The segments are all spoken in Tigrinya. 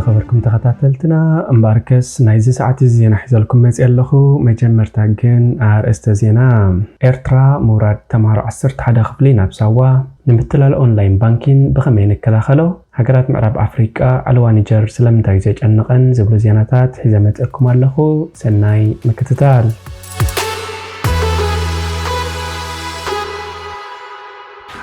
زخبركم تخطاتلتنا امباركس نايزي ساعتي زينا حيزالكم مزيالخو مجمرتاقين استزينا إرترا موراد تمهر عصرت حدا خفلين بسوا نمثل الأونلاين بانكين بخمين الكلاخلو هاجرات معرب أفريقيا على نيجر سلام تايزيج النقن زبل زياناتات حزامت لكم اللخو سناي مكتتال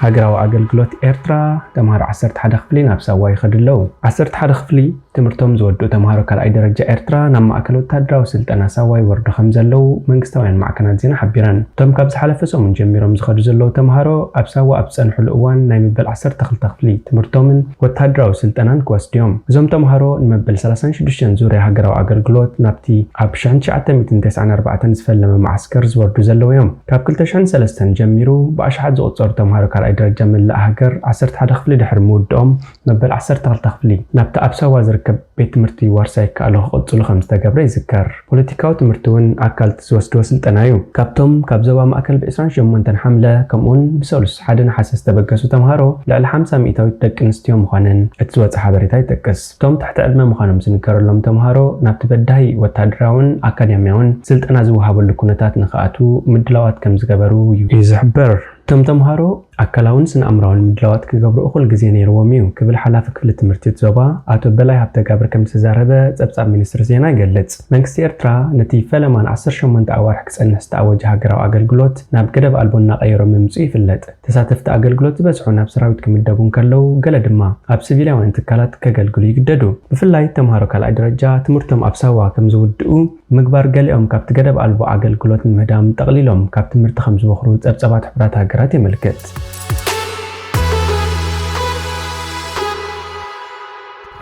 هاجراو أجلجلوت إرترا تمهر عصرت حدا خفلين بسوا يخدلو عصرت حدا خفلي تمرتهم زودو تمهارو كالأي درجة إرترا نما أكلو تادراو سلطانا سواي وردو خمزلو منكستوين معكنات زينا حبيران توم كابز حلفسو من جميروم زخدو زلو تمهارو أبساوا أبسان حلوان نايم بل عصر تخفلي تمرتومن وتادراو سلطانان كواستيوم زوم تمهارو نمبل 36 زوري هاجراو أجلجلوت نابتي أبشان شعتا 294 زفلما معسكر زوردو زلو يوم كاب كلتشان سلستان جميرو بأشحاد زوطور تمهارو كالأي درجة من لأهجر عصرت حدا خفلي دحر مودهم مبل عصر تخفلي نابتا أبساوا زركب بيت مرتي وارساي كالو قدسلو خمسة قبري يذكر بوليتيكاو تمرتون أكل تسوستو سلطنايو كابتوم كابزوا ما أكل بإسران شمونتن حملة كمون بسولس حدا حاسس تبقسو تمهارو لأل 500 دق نستيو مخانن اتزوات حبريتاي تقس توم تحت علم مخانم سنكر لهم تمهارو نابت بداي وتادراون أكاديميون سلطنا زوهابو لكونتات نخاتو مدلوات كمزقبرو يزحبر توم تمهارو أكلاون سن أمراون مدلوات كجبرو أخل جزيني روميو قبل حلاف كفل التمرتيت زوبا أتو بلاي هبتا جبر كم تزاربه تبصب مينستر زينا قلت منكستي إرترا نتيفة لما نعصر شمنت أوار حكس أن نستعوج هاجرا أجلجلوت ناب كدب ألبونا غيرو ممسوي في اللت تساتفت أجلجلوت بسعونا بسراويت كم الدبون كلو قلد ما أبسفيلا وانتكالات كجلجلو يقددو بفلاي تمهارو كالأي درجة تمرتم أبساوا كم زودو مقبار قليهم كابت قدب ألبو أجلجلوت المهدام تقليلهم كابت مرتخم زوخرو تبصبات حبرات هاجرات ملكت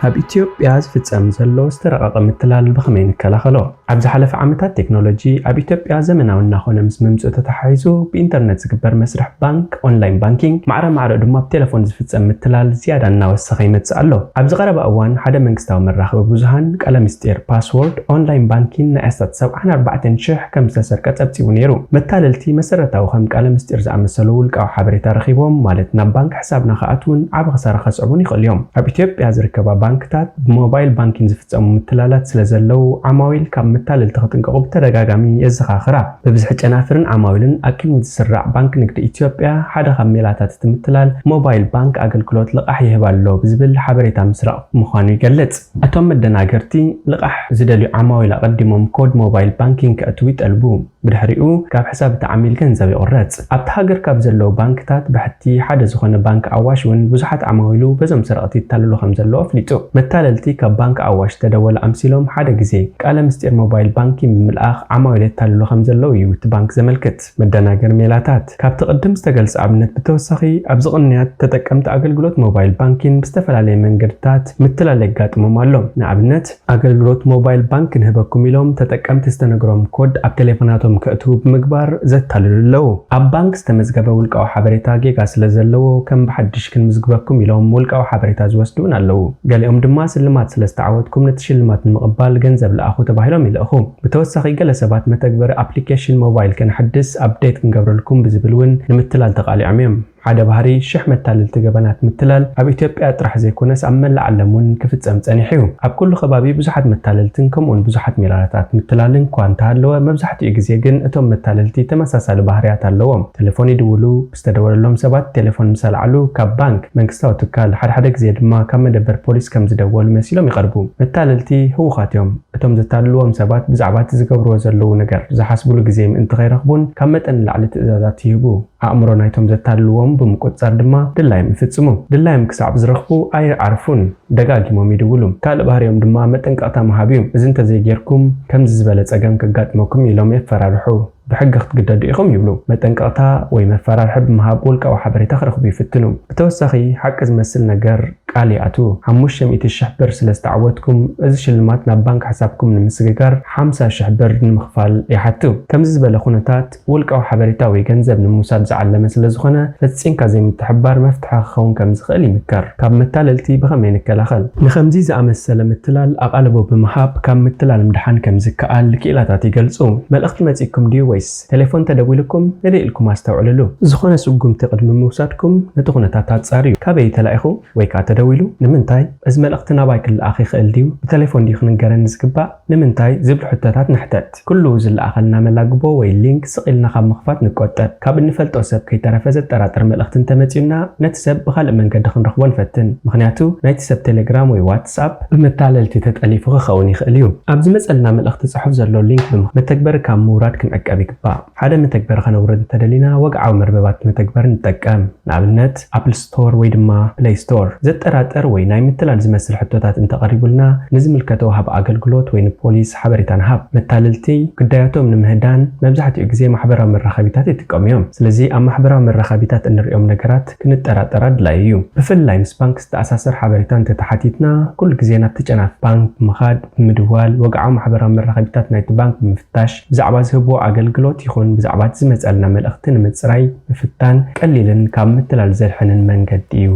هاب إثيوبيا زفتصم زلو استرقاق متلال بخمين كلاخلو عبز حلف عامتات تكنولوجي اب إثيوبيا زمناونا خونا مس ممصو تتحايزو بإنترنت زግበር مسرح بانك أونلاين بانكينج معرا دما بتليفون زفتصم متلال زيادة እናወሰኸ ይመጽ ኣሎ عبز قرب أوان حدا منكستاو مراخب بوزهان قال مستير باسورد أونلاين بانكينج نأسات 74 شح كم تسرقت ابصيبو نيرو متاللتي مسرتاو خم قال مستير زعمسلو ولقاو حبريتا رخيبهم مالتنا بانك حسابنا خاطون عب خساره خصعون يخليهم اب إثيوبيا زركبا بانكتات بموبايل بانكينج زفتصم متلالات ስለዘለው عماويل كم متالل تخطنقو بتدغاغامي يزخاخرا ببزح ጨናፍርን عماويልን አኪም ዝስራዕ ባንክ ንግዲ ኢትዮጵያ ሓደ ከመላታት ትምትላል ሞባይል ባንክ አገልግሎት ልቃሕ ይህባሎ ብዝብል ሓበሬታ ምስራቅ ምዃኑ ይገልጽ አቶም መደናገርቲ ልቃሕ ዝደልዩ عماويل አቀዲሞም ኮድ ሞባይል ባንኪንግ ከእትው ይጠልቡ ብድሕሪኡ ካብ حساب ተዓሚል ገንዘብ ይቆረጽ ኣብታ ሃገር ካብ ዘለው ባንክታት ብሕቲ ሓደ ዝኾነ ባንክ ኣዋሽ ውን ብዙሓት عماويሉ በዞም ስራቅቲ ይታለሉ ከም ዘለው ኣፍሊጡ متاللتي كبانك أواش تدول أمثلهم حدا جزي قال مستير موبايل بانكي من الأخ عمايل تالو خمزلو يوت بانك زملكت مدناجر ميلاتات كاب تقدم استقلس عبنت بتوسخي أبزغنيات تتكمت أجلجلوت موبايل بانكين بستفل عليه من قرتات مثل لقات ممالهم نعبنت أجلجلوت موبايل بانكين هبكم يلوم تتكمت استنجرام كود أب تليفوناتهم كأتوب مقبار زت تالو أب بانك استمزجبه ولقوا حبريتا جيجا سلزلو كم بحدش كن مزجبكم يلوم ولقوا حبريتا زوستون اللو قال يوم دما سلمات سلستعودكم نتشلمات مقبال جنزب لأخو تباهلهم يلأخو بتوسخي جلسات متكبر أبليكيشن موبايل كان حدث أبديت نقبر لكم بزبلون نمتلال تقالي عميم عدا بهري شح متالل تجبنات متلال اب إثيوبيا طرح زي كونس امل علمون كفتصم صنيحيو اب كل خبابي بزحت متاللتن كمون بزحت ميلالاتات متلالن كوانتا لو مبزحت يغزي جن اتم متاللتي تمساسل بهريات اللوم تليفون يدولو بستدوللهم سبات تليفون مسلعلو كبانك منكستاو تكال حد غزي دما كم دبر بوليس كم زدول مسيلهم يقربو متاللتي هو خاتيوم اتم زتاللوم سبات بزعبات زغبرو زلو ነገር زحسبلو غزيم انت غيرخبون كمتن لعلت ازازات يهبو አእምሮ ናይቶም ዘታልዎም ብምቆጻር ድማ ድላይም ይፍጽሙ ድላይም ክሳብ ዝረኽቡ ኣይዓርፉን ደጋጊሞም ይድውሉም ካል ባህሪዮም ድማ መጠንቀቕታ መሃቢዮም እዝን ተዘይጌርኩም ከም ዝበለ ጸገም ከጋጥመኩም ኢሎም ይፈራርሑ بحق تقدر يقوم يبلو متنقطع ويمفرر حب مهاب ولقوا حبريت اخرخ بيفتنوا بتوسخي حق زمسل نجار قالي اتو 500 شحبر سلستعودكم از شلماتنا بانك حسابكم نمسجر 50 شحبر نمخفال يحتو كم زبل خونتات ولقوا حبريتا ويغنزب نموساد زعلمه سلازخونه فتصين كازي متحبر مفتح خون كم زخلي مكر كاب متاللتي بخمين كلاخل نخمزي زامسل متلال اقلبو بمهاب كم متلال مدحان كم زكال كيلاتات يغلصو ملخت متيكم دي ወይስ ቴሌፎን ተደዊልኩም ንሪኢልኩም ኣስተውዕልሉ ዝኾነ ስጉምቲ ቅድሚ ምውሳድኩም ነቲ ኩነታት ኣጻርዩ ካበይ ተላኢኹ ወይ ከዓ ተደዊሉ ንምንታይ እዚ መልእኽቲ ናባይ ክለኣኽ ይኽእል ድዩ ብቴሌፎን ድዩ ክንገረኒ ዝግባእ ንምንታይ ዝብል ሕቶታት ንሕተት ኩሉ ዝለኣኸልና መላግቦ ወይ ሊንክ ስቂልና ካብ ምኽፋት ንቆጠብ ካብ እንፈልጦ ሰብ ከይተረፈ ዘጠራጥር መልእኽቲ እንተመፂኡና ነቲ ሰብ ብኻልእ መንገዲ ክንረኽቦ ንፈትን ምክንያቱ ናይቲ ሰብ ቴሌግራም ወይ ዋትስኣፕ ብመታለልቲ ተጠሊፉ ክኸውን ይኽእል እዩ ኣብዚ መፀልና መልእኽቲ ጽሑፍ ዘሎ ሊንክ መተግበሪ ካብ ምውራድ ክንዕቀብ ይግባእ ሓደ መተግበሪ ከነውርድ እንተደሊና ወግዓዊ መርበባት መተግበሪ ንጥቀም ንኣብነት ኣፕል ስቶር ወይ ድማ ፕሌይ ስቶር ዘጠራጥር ወይ ናይ ምትላል ዝመስል ሕቶታት እንተቐሪቡልና ንዝምልከቶ ወሃቢ ኣገልግሎት ወይ ንፖሊስ ሓበሬታ ንሃብ መታለልቲ ጉዳያቶም ንምህዳን መብዛሕትኡ ግዜ ማሕበራዊ መራኸቢታት ይጥቀሙ እዮም ስለዚ ኣብ ማሕበራዊ መራኸቢታት እንሪኦም ነገራት ክንጠራጠር ኣድላይ እዩ ብፍላይ ምስ ባንክ ዝተኣሳሰር ሓበሬታ እንተተሓቲትና ኩሉ ግዜ ናብቲ ጨናፍ ባንክ ምኻድ ምድዋል ወግዓዊ ማሕበራዊ መራኸቢታት ናይቲ ባንክ ብምፍታሽ ብዛዕባ ዝህቦ ኣገልግሎት ይኹን ብዛዕባ ዝመፀልና መልእኽቲ ንምፅራይ ምፍታን ቀሊልን ካብ ምትላል ዘድሕንን መንገዲ እዩ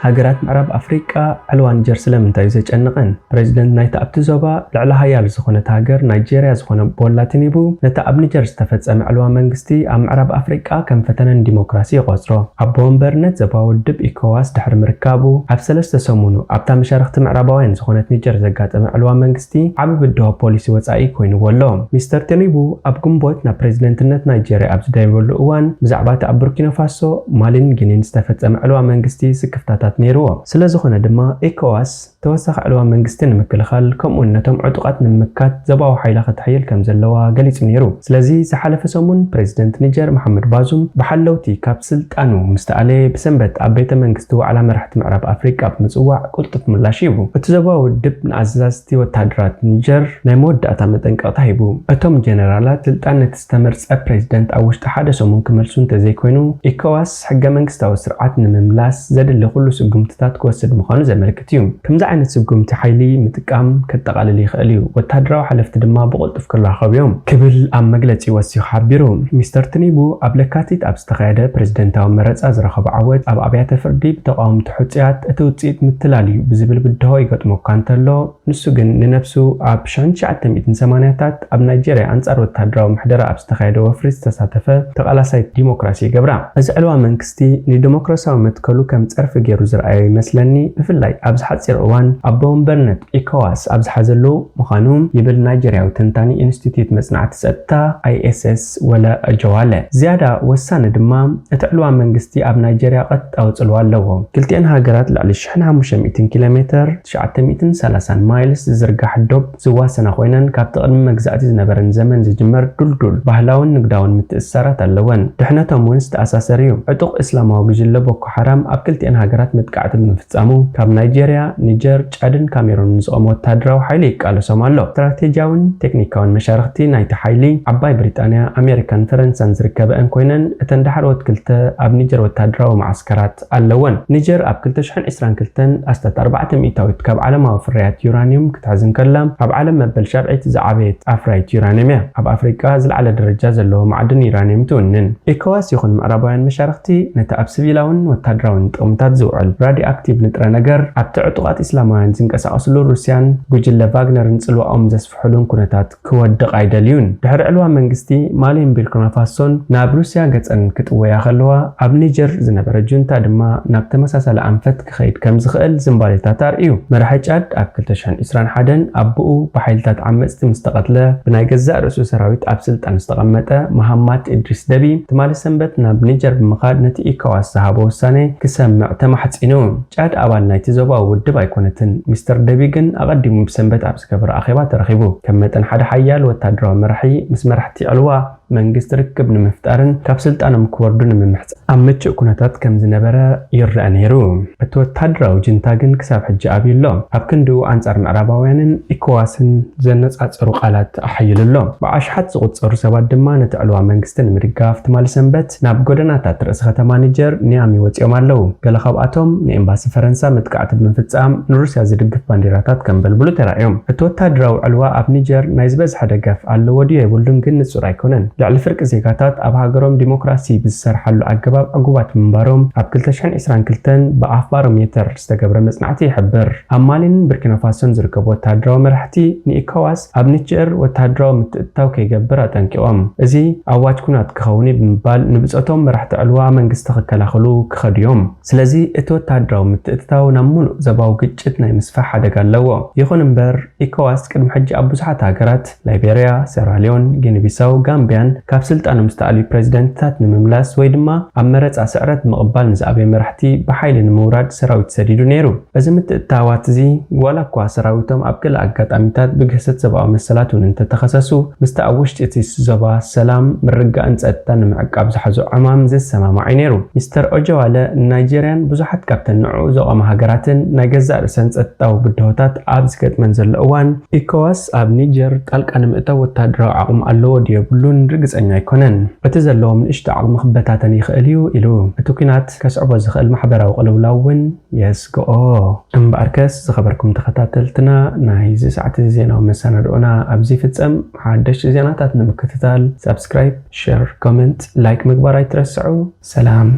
ሃገራት ምዕራብ ኣፍሪቃ ዕልዋ ኒጀር ስለምንታይ ዘጨንቀን ፕሬዚደንት ናይቲ ኣብቲ ዞባ ልዕሊ ሃያል ዝኾነት ሃገር ናይጀርያ ዝኾነ ቦላ ትኒቡ ነቲ ኣብ ኒጀር ዝተፈፀመ ዕልዋ መንግስቲ ኣብ ምዕራብ ኣፍሪቃ ከም ፈተነን ዲሞክራሲ ይቆፅሮ ኣቦ ወንበርነት ዞባ ውድብ ኢኮዋስ ድሕሪ ምርካቡ ኣብ 3 ሰሙኑ ኣብታ መሻርክቲ ምዕራባውያን ዝኾነት ኒጀር ዘጋጠመ ዕልዋ መንግስቲ ዓቢ ብድሆ ፖሊሲ ወፃኢ ኮይኑዎ ኣሎ ሚስተር ትኒቡ ኣብ ግንቦት ናብ ፕሬዚደንትነት ናይጀርያ ኣብ ዝደይበሉ እዋን ብዛዕባ እቲ ኣብ ቡርኪና ፋሶ ማሊን ጊኒን ዝተፈፀመ ዕልዋ መንግስቲ ስክፍታታት ነይርዎ ስለዝኾነ ድማ ኢኮዋስ ተወሳኺ ዕልዋ መንግስቲ ንምክልኻል ከምኡውን ነቶም ዕጡቃት ንምምካት ዞባዊ ሓይላ ክትሕይል ከም ዘለዋ ገሊጹ ነይሩ ስለዚ ዝሓለፈ ሰሙን ፕሬዚደንት ኒጀር መሐመድ ባዙም ብሓለውቲ ካብ ስልጣኑ ምስተኣለየ ብሰንበት ኣብ ቤተ መንግስቲ ዋዕላ መራሕቲ ምዕራብ ኣፍሪቃ ብምፅዋዕ ቁልጡፍ ምላሽ ሂቡ እቲ ዞባዊ ውድብ ንኣዘዝቲ ወታደራት ኒጀር ናይ መወዳእታ መጠንቀቕታ ሂቡ እቶም ጀነራላት ስልጣን ነቲ ዝተመርፀ ፕሬዚደንት ኣብ ውሽጢ ሓደ ሰሙን ክመልሱ እንተዘይኮይኑ ኢኮዋስ ሕገ መንግስታዊ ስርዓት ንምምላስ ዘድሊ ኩሉ ስጉምትታት ክወስድ ምዃኑ ዘመልክት እዩ ከምዚ ዓይነት ስጉምቲ ሓይሊ ምጥቃም ከጠቃልል ይኽእል እዩ ወታደራዊ ሓለፍቲ ድማ ብቁልጡፍ ክራኸቡ እዮም ክብል ኣብ መግለፂ ወሲኹ ሓቢሩ ሚስተር ትኒቡ ኣብ ለካቲት ኣብ ዝተኻየደ ፕሬዚደንታዊ መረፃ ዝረኸበ ዓወት ኣብ ኣብያተ ፍርዲ ብተቃወምቲ ሕፁያት እቲ ውፅኢት ምትላል እዩ ብዝብል ብድሆ ይገጥሞ እኳ እንተሎ ንሱ ግን ንነፍሱ ኣብ 1980ታት ኣብ ናይጀርያ ኣንጻር ወታደራዊ ምሕደራ ኣብ ዝተኻየደ ወፍሪ ዝተሳተፈ ተቓላሳይ ዲሞክራሲ ይገብራ እዚ ዕልዋ መንግስቲ ንዲሞክራሲያዊ መትከሉ ከም ፀርፊ ገይሩ ዝረኣዮ ይመስለኒ ብፍላይ ኣብዚ ሓፂር እዋን ኣቦ ወንበርነት ኢኮዋስ ኣብ ዝሓዘሉ ምዃኑ ይብል ናይጀርያዊ ተንታኒ ኢንስቲትዩት መጽናዕቲ ፀጥታ ISS ወለ ጀዋለ ዝያዳ ወሳኒ ድማ እቲ ዕልዋ መንግስቲ ኣብ ናይጀርያ ቀጥ ኣውፅልዋ ኣለዎ ክልቲአን ሃገራት ልዕሊ 1500 ኪሎ ሜትር 930 ማይልስ ዝዝርጋሕ ዶብ ዝዋሰና ኮይነን ካብቲ ቅድሚ መግዛእቲ ዝነበረን ዘመን ዝጅመር ዱልዱል ባህላውን ንግዳውን ምትእስሳራት ኣለወን ድሕነቶም እውን ዝተኣሳሰር እዩ ዕጡቕ እስላማዊ ጉጅለ ቦኮ ሓራም ኣብ ክልቲአን ሃገራት መጥቃዕቲ ብምፍጻሙ ካብ ናይጀርያ ኒጀር ጫድን ካሜሩን ዝቆመ ወታደራዊ ሓይሊ ይቃለሶም ኣሎ ስትራቴጂያውን ቴክኒካውን መሻርክቲ ናይቲ ሓይሊ ዓባይ ብሪጣንያ ኣሜሪካን ፈረንሳን ዝርከበአን ኮይነን እተን ዳሕሮት ክልተ ኣብ ኒጀር ወታደራዊ ማዓስከራት ኣለወን ኒጀር ኣብ 2022 ኣስታት 400 ካብ ዓለማዊ ፍርያት ዩራኒየም ክትሕዝን ከላ ኣብ ዓለም መበል 7 ዝዓበየት ኣፍራይት ዩራኒየም እያ ኣብ ኣፍሪቃ ዝለዓለ ደረጃ ዘለዎ ማዕድን ዩራኒየም ትውንን ኢኮዋስ ይኹን ምዕራባውያን መሻርክቲ ነቲ ኣብ ሲቪላውን ወታደራውን ጥቅምታት ዝውዕል ራዲዮአክቲቭ ንጥረ ነገር ኣብቲ ዕጡቃት እስላማውያን ዝንቀሳቀስሉ ሩስያን ጉጅለ ቫግነርን ጽልዋኦም ዘስፍሕሉን ኩነታት ክወድቕ ኣይደልዩን ድሕሪ ዕልዋ መንግስቲ ማሊን ቡርኪና ፋሶን ናብ ሩስያ ገፀን ክትወያ ከለዋ ኣብ ኒጀር ዝነበረ ጁንታ ድማ ናብ ተመሳሳሊ ኣንፈት ክኸይድ ከም ዝኽእል ዝምባሌታት ኣርእዩ መራሒ ጫድ ኣብ 2021 ኣቦኡ ብሓይልታት ዓመፅቲ ምስ ተቐትለ ብናይ ገዛእ ርእሱ ሰራዊት ኣብ ስልጣን ዝተቐመጠ መሃማት ኢድሪስ ደቢ ትማሊ ሰንበት ናብ ኒጀር ብምኻድ ነቲ ኢኮዋስ ዝሃቦ ውሳኔ ክሰምዕ ተማሕፂኑ ጫድ ኣባል ናይቲ ዞባዊ ውድብ ኣይኮነትን ሚስተር ደቢ ግን ኣቐዲሙ ብሰንበት ኣብ ዝገበረ ኣኼባ ተረኺቡ ከም መጠን ሓደ ሓያል ወታደራዊ መራሒ ምስ መራሕቲ ዕልዋ መንግስት ርክብ ንምፍጣርን ካብ ስልጣኖም ክወርዱ ንምምሕፃ ኣብ ምቹእ ኩነታት ከም ዝነበረ ይረአ ነይሩ እቲ ወታደራዊ ጅንታ ግን ክሳብ ሕጂ ኣብይሎ ኣብ ክንድኡ ኣንጻር ምዕራባውያንን ኢኮዋስን ዘነጻጽሩ ቃላት ኣሓይሉሎ ብኣሽሓት ዝቁፀሩ ሰባት ድማ ነቲ ዕልዋ መንግስቲ ንምድጋፍ ትማሊ ሰንበት ናብ ጎደናታት ርእሲ ከተማ ኒጀር ኒያሚ ወፂኦም ኣለዉ ገለ ካብኣቶም ንኤምባሲ ፈረንሳ መጥቃዕቲ ብምፍፃም ንሩስያ ዝድግፍ ባንዴራታት ከም በልብሉ ተራእዮም እቲ ወታደራዊ ዕልዋ ኣብ ኒጀር ናይ ዝበዝሐ ደገፍ ኣለዎ ድዩ የብሉን ግን ንጹር ኣይኮነን ልዕሊ ፍርቂ ዜጋታት ኣብ ሃገሮም ዲሞክራሲ ብዝሰርሓሉ ኣገባብ ዕጉባት ምንባሮም ኣብ 2022 ብኣፍ ባሮሜተር ዝተገብረ መጽናዕቲ ይሕብር። ኣብ ማሊን ቡርኪና ፋሶን ዝርከቡ ወተሃደራዊ መራሕቲ ንኢኮዋስ ኣብ ኒጀር ወተሃደራዊ ምትእትታው ከይገብር ኣጠንቂቖም። እዚ ኣዋጅ ኩናት ክኸውን ብምባል ንብጾቶም መራሕቲ ዕልዋ መንግስቲ ክከላኸሉ ክኸድዮም። ስለዚ እቲ ወተሃደራዊ ምትእትታው ናብ ሙሉእ ዞባዊ ግጭት ናይ ምስፋሕ ሓደጋ ኣለዎ። ይኹን እምበር ኢኮዋስ ቅድሚ ሕጂ ኣብ ብዙሓት ሃገራት ላይቤርያ፣ ሴራሊዮን፣ ጊኒቢሳው፣ ጋምቢያን ካብ ስልጣኖም ዝተኣልዩ ፕሬዚደንትታት ንምምላስ ወይ ድማ ኣብ መረፃ ስዕረት ምቕባል ንዝኣበየ መራሕቲ ብሓይሊ ንምውራድ ሰራዊት ሰዲዱ ነይሩ። እዚ ምትእትታዋት እዚ ዋላ እኳ ሰራዊቶም ኣብ ገለ ኣጋጣሚታት ብግህሰት ሰብኣዊ መሰላት እውን እንተተኸሰሱ ምስቲ ኣብ ውሽጢ እቲ ዞባ ሰላም ምርጋእን ፀጥታን ንምዕቃብ ዝሓዙ ዕማም ዝሰማማዕ ነይሩ። ሚስተር ኦጀዋለ ናይጀርያን ብዙሓት ካብተን ንዕኡ ዘቐማ ሃገራትን ናይ ገዛእ ርእሰን ፀጥታዊ ብድሆታት ኣብ ዝገጥመን ዘሎ እዋን ኢኮዋስ ኣብ ኒጀር ጣልቃ ንምእታው ወተሃደራዊ ዓቕሚ ኣለዎ ድየብሉን ርግፀኛ ኣይኮነን። እቲ ዘለዎም ንእሽቶ ዓቕሚ ክበታተን ይኽእል እዩ ኢሉ እቲ ኩናት ከስዕቦ ዝኽእል ማሕበራዊ ቅልውላው እውን የስግኦ። እምበኣርከስ ዝኸበርኩም ተኸታተልትና ናይ ሰዓት ዜናዊ መሰናድኦና ኣብዚ ፍጸም። ሓደሽቲ ዜናታት ንምክትታል ሰብስክራይብ፣ ሼር፣ ኮሜንት፣ ላይክ ምግባር ኣይትረስዑ። ሰላም